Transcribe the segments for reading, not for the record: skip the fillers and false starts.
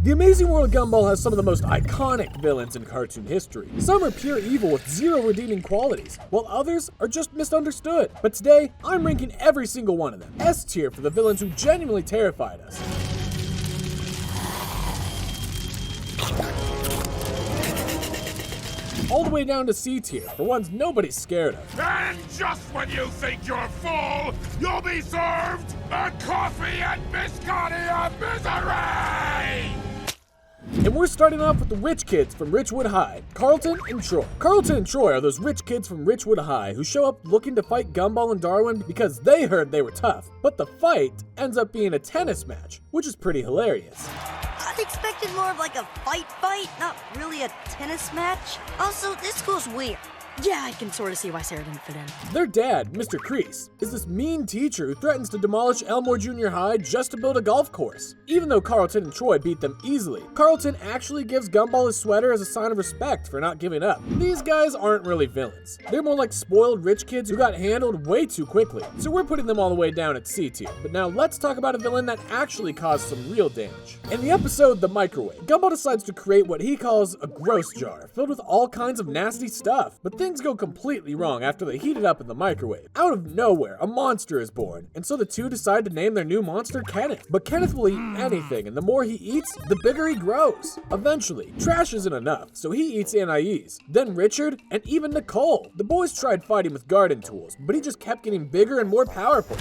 The Amazing World of Gumball has some of the most iconic villains in cartoon history. Some are pure evil with zero redeeming qualities, while others are just misunderstood. But today, I'm ranking every single one of them S tier for the villains who genuinely terrified us. All the way down to C tier for ones nobody's scared of. And just when you think you're full, you'll be served a coffee and biscotti of misery! And we're starting off with the rich kids from Richwood High, Carlton and Troy. Carlton and Troy are those rich kids from Richwood High who show up looking to fight Gumball and Darwin because they heard they were tough. But the fight ends up being a tennis match, which is pretty hilarious. I expected more of like a fight, not really a tennis match. Also, this school's weird. Yeah, I can sort of see why Sarah didn't fit in. Their dad, Mr. Crease, is this mean teacher who threatens to demolish Elmore Junior High just to build a golf course. Even though Carlton and Troy beat them easily, Carlton actually gives Gumball his sweater as a sign of respect for not giving up. These guys aren't really villains. They're more like spoiled rich kids who got handled way too quickly, so we're putting them all the way down at C tier. But now let's talk about a villain that actually caused some real damage. In the episode The Microwave, Gumball decides to create what he calls a gross jar, filled with all kinds of nasty stuff, but things go completely wrong after they heat it up in the microwave. Out of nowhere, a monster is born, and so the two decide to name their new monster Kenneth. But Kenneth will eat anything, and the more he eats, the bigger he grows. Eventually, trash isn't enough, so he eats Anais, then Richard, and even Nicole. The boys tried fighting with garden tools, but he just kept getting bigger and more powerful.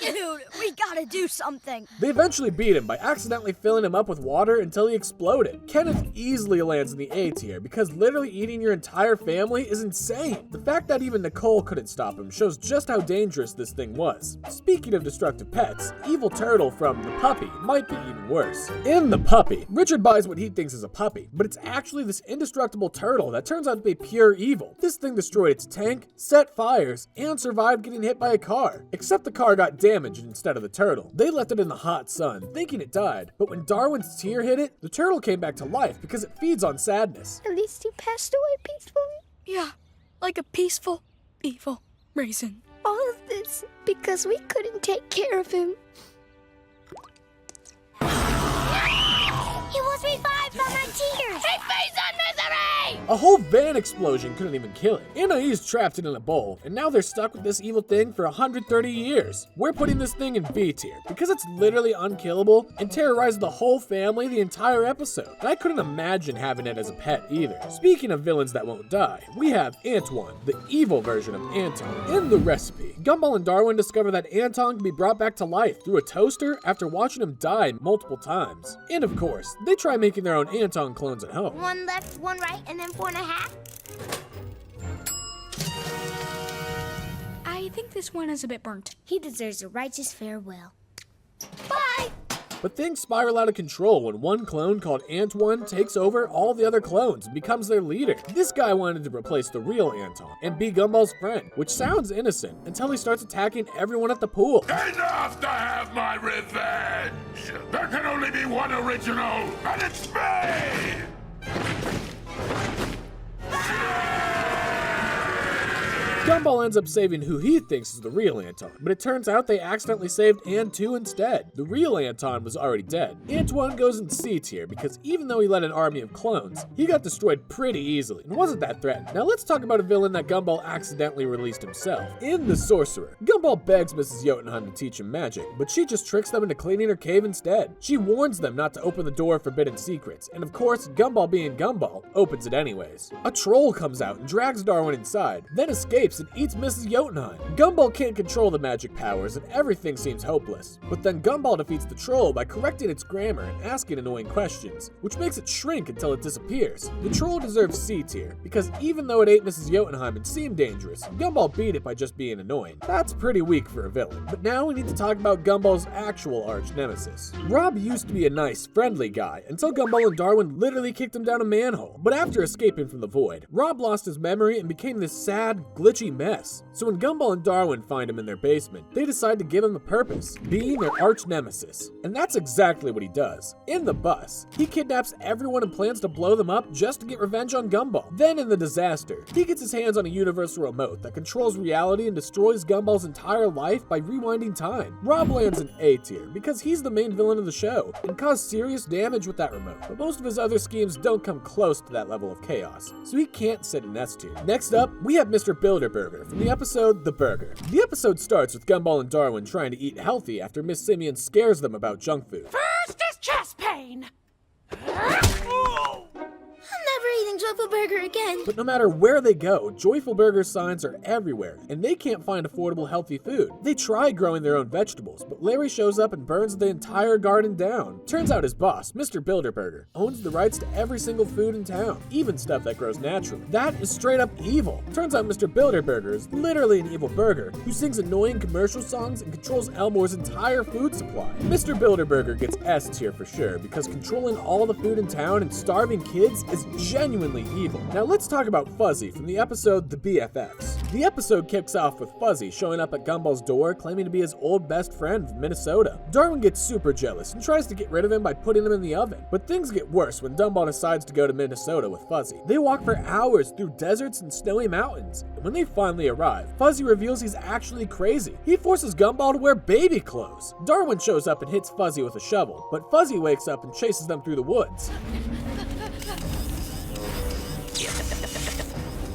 Dude, we gotta do something. They eventually beat him by accidentally filling him up with water until he exploded. Kenneth easily lands in the A tier because literally eating your entire family is insane. The fact that even Nicole couldn't stop him shows just how dangerous this thing was. Speaking of destructive pets, Evil Turtle from The Puppy might be even worse. In The Puppy, Richard buys what he thinks is a puppy, but it's actually this indestructible turtle that turns out to be pure evil. This thing destroyed its tank, set fires, and survived getting hit by a car. Except the car got damaged instead of the turtle. They left it in the hot sun, thinking it died, but when Darwin's tear hit it, the turtle came back to life because it feeds on sadness. At least he passed away peacefully. Yeah, like a peaceful, evil raisin. All of this because we couldn't take care of him. He was revived from our tears. He feeds on misery! A whole van explosion couldn't even kill it. Anais trapped it in a bowl, and now they're stuck with this evil thing for 130 years. We're putting this thing in B tier because it's literally unkillable and terrorized the whole family the entire episode. And I couldn't imagine having it as a pet either. Speaking of villains that won't die, we have Antoine, the evil version of Anton. In the recipe, Gumball and Darwin discover that Anton can be brought back to life through a toaster after watching him die multiple times. And of course, they try making their own Anton clones at home. One left, one right, and then 4.5. I think this one is a bit burnt. He deserves a righteous farewell. Bye! But things spiral out of control when one clone called Antoine takes over all the other clones and becomes their leader. This guy wanted to replace the real Anton and be Gumball's friend, which sounds innocent until he starts attacking everyone at the pool. Enough to have my revenge! There can only be one original, and it's me! Gumball ends up saving who he thinks is the real Anton, but it turns out they accidentally saved Antu instead. The real Anton was already dead. Antoine goes in C tier because even though he led an army of clones, he got destroyed pretty easily and wasn't that threatened. Now let's talk about a villain that Gumball accidentally released himself. In The Sorcerer, Gumball begs Mrs. Jotunheim to teach him magic, but she just tricks them into cleaning her cave instead. She warns them not to open the door of forbidden secrets, and of course, Gumball being Gumball, opens it anyways. A troll comes out and drags Darwin inside, then escapes and eats Mrs. Jotunheim. Gumball can't control the magic powers and everything seems hopeless. But then Gumball defeats the troll by correcting its grammar and asking annoying questions, which makes it shrink until it disappears. The troll deserves C tier because even though it ate Mrs. Jotunheim and seemed dangerous, Gumball beat it by just being annoying. That's pretty weak for a villain. But now we need to talk about Gumball's actual arch nemesis. Rob used to be a nice, friendly guy until Gumball and Darwin literally kicked him down a manhole. But after escaping from the void, Rob lost his memory and became this sad, glitchy bloody mess. So when Gumball and Darwin find him in their basement, they decide to give him a purpose, being their arch nemesis. And that's exactly what he does. In the bus, he kidnaps everyone and plans to blow them up just to get revenge on Gumball. Then in the disaster, he gets his hands on a universal remote that controls reality and destroys Gumball's entire life by rewinding time. Rob lands an A tier because he's the main villain of the show and caused serious damage with that remote, but most of his other schemes don't come close to that level of chaos, so he can't sit in S tier. Next up, we have Mr. Bilderberger from the episode The Burger. The episode starts with Gumball and Darwin trying to eat healthy after Miss Simeon scares them about junk food. First is chest pain. I'm never eating Joyful Burger again. But no matter where they go, Joyful Burger signs are everywhere, and they can't find affordable healthy food. They try growing their own vegetables, but Larry shows up and burns the entire garden down. Turns out his boss, Mr. Bilderberger, owns the rights to every single food in town, even stuff that grows naturally. That is straight up evil. Turns out Mr. Bilderberger is literally an evil burger who sings annoying commercial songs and controls Elmore's entire food supply. Mr. Bilderberger gets S tier for sure because controlling all the food in town and starving kids is genuinely evil. Now let's talk about Fuzzy from the episode The BFFs. The episode kicks off with Fuzzy showing up at Gumball's door claiming to be his old best friend from Minnesota. Darwin gets super jealous and tries to get rid of him by putting him in the oven. But things get worse when Gumball decides to go to Minnesota with Fuzzy. They walk for hours through deserts and snowy mountains. And when they finally arrive, Fuzzy reveals he's actually crazy. He forces Gumball to wear baby clothes. Darwin shows up and hits Fuzzy with a shovel, but Fuzzy wakes up and chases them through the woods.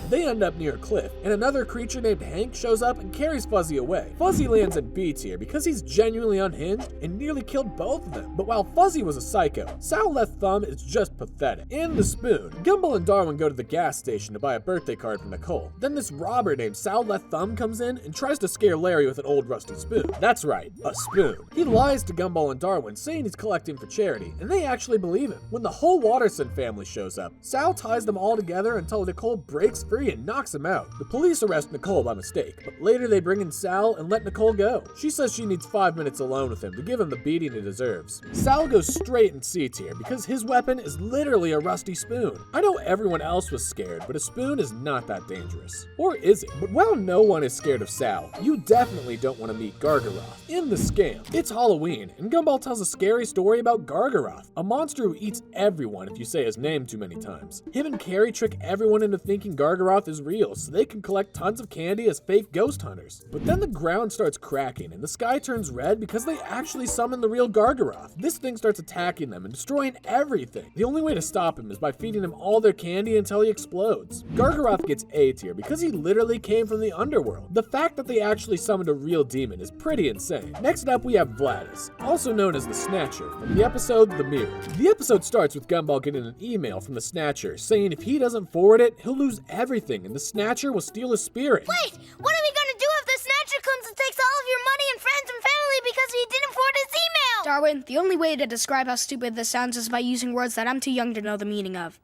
They end up near a cliff, and another creature named Hank shows up and carries Fuzzy away. Fuzzy lands in B tier because he's genuinely unhinged and nearly killed both of them. But while Fuzzy was a psycho, Sal Left Thumb is just pathetic. In The Spoon, Gumball and Darwin go to the gas station to buy a birthday card for Nicole. Then this robber named Sal Left Thumb comes in and tries to scare Larry with an old rusty spoon. That's right, a spoon. He lies to Gumball and Darwin saying he's collecting for charity, and they actually believe him. When the whole Watterson family shows up, Sal ties them all together until Nicole breaks free and knocks him out. The police arrest Nicole by mistake, but later they bring in Sal and let Nicole go. She says she needs 5 minutes alone with him to give him the beating he deserves. Sal goes straight in C tier because his weapon is literally a rusty spoon. I know everyone else was scared, but a spoon is not that dangerous. Or is it? But while no one is scared of Sal, you definitely don't want to meet Gargaroth. In The Scam, it's Halloween, and Gumball tells a scary story about Gargaroth, a monster who eats everyone if you say his name too many times. Him and Carrie trick everyone into thinking Gargaroth is real so they can collect tons of candy as fake ghost hunters. But then the ground starts cracking and the sky turns red because they actually summon the real Gargaroth. This thing starts attacking them and destroying everything. The only way to stop him is by feeding him all their candy until he explodes. Gargaroth gets A tier because he literally came from the underworld. The fact that they actually summoned a real demon is pretty insane. Next up we have Vladis, also known as the Snatcher, from the episode The Mirror. The episode starts with Gumball getting an email from the Snatcher saying if he doesn't forward it, he'll lose everything and the Snatcher will steal his spirit. Wait, what are we gonna do if the Snatcher comes and takes all of your money and friends and family because he didn't forward his email? Darwin, the only way to describe how stupid this sounds is by using words that I'm too young to know the meaning of.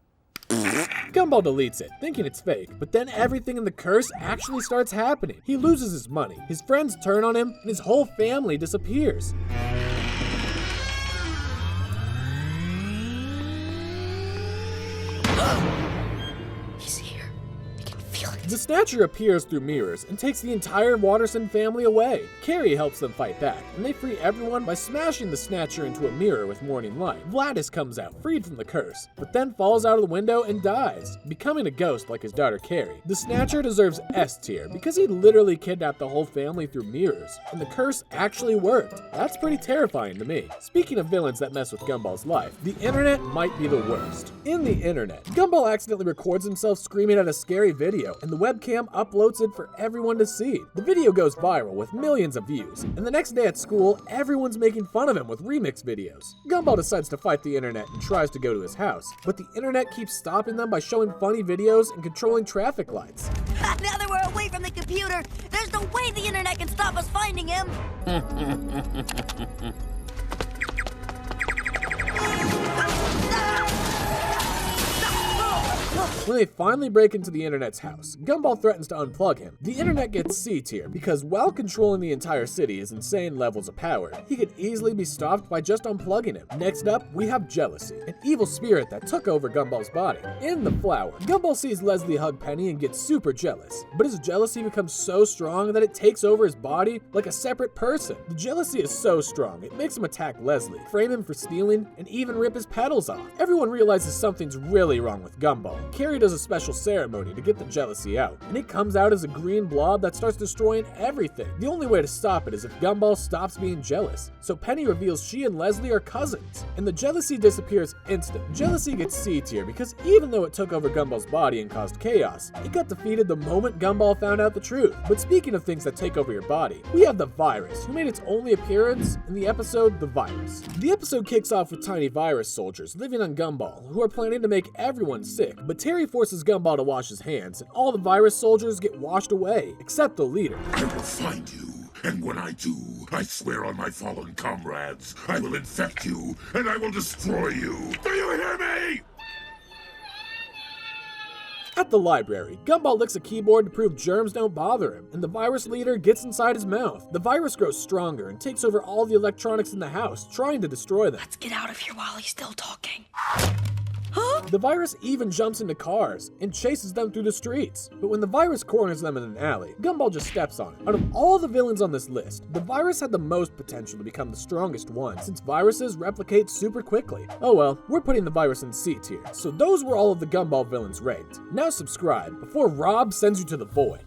Gumball deletes it, thinking it's fake, but then everything in the curse actually starts happening. He loses his money, his friends turn on him, and his whole family disappears. The Snatcher appears through mirrors and takes the entire Watterson family away. Carrie helps them fight back, and they free everyone by smashing the Snatcher into a mirror with morning light. Vladis comes out, freed from the curse, but then falls out of the window and dies, becoming a ghost like his daughter Carrie. The Snatcher deserves S tier because he literally kidnapped the whole family through mirrors, and the curse actually worked. That's pretty terrifying to me. Speaking of villains that mess with Gumball's life, the internet might be the worst. In the internet, Gumball accidentally records himself screaming at a scary video, and the webcam uploads it for everyone to see. The video goes viral with millions of views, and the next day at school, everyone's making fun of him with remix videos. Gumball decides to fight the internet and tries to go to his house, but the internet keeps stopping them by showing funny videos and controlling traffic lights. Now that we're away from the computer, there's no way the internet can stop us finding him. When they finally break into the internet's house, Gumball threatens to unplug him. The internet gets C tier because while controlling the entire city is insane levels of power, he could easily be stopped by just unplugging him. Next up, we have jealousy, an evil spirit that took over Gumball's body. In the flower, Gumball sees Leslie hug Penny and gets super jealous, but his jealousy becomes so strong that it takes over his body like a separate person. The jealousy is so strong, it makes him attack Leslie, frame him for stealing, and even rip his petals off. Everyone realizes something's really wrong with Gumball. Carrie does a special ceremony to get the jealousy out, and it comes out as a green blob that starts destroying everything. The only way to stop it is if Gumball stops being jealous. So Penny reveals she and Leslie are cousins, and the jealousy disappears instant. Jealousy gets C tier because even though it took over Gumball's body and caused chaos, it got defeated the moment Gumball found out the truth. But speaking of things that take over your body, we have the virus, who made its only appearance in the episode The Virus. The episode kicks off with tiny virus soldiers living on Gumball, who are planning to make everyone sick, but Terry forces Gumball to wash his hands, and all the virus soldiers get washed away, except the leader. I will find you, and when I do, I swear on my fallen comrades, I will infect you, and I will destroy you. Do you hear me? At the library, Gumball licks a keyboard to prove germs don't bother him, and the virus leader gets inside his mouth. The virus grows stronger and takes over all the electronics in the house, trying to destroy them. Let's get out of here while he's still talking. The virus even jumps into cars and chases them through the streets. But when the virus corners them in an alley, Gumball just steps on it. Out of all the villains on this list, the virus had the most potential to become the strongest one, since viruses replicate super quickly. Oh well, we're putting the virus in C tier. So those were all of the Gumball villains ranked. Now subscribe before Rob sends you to the void.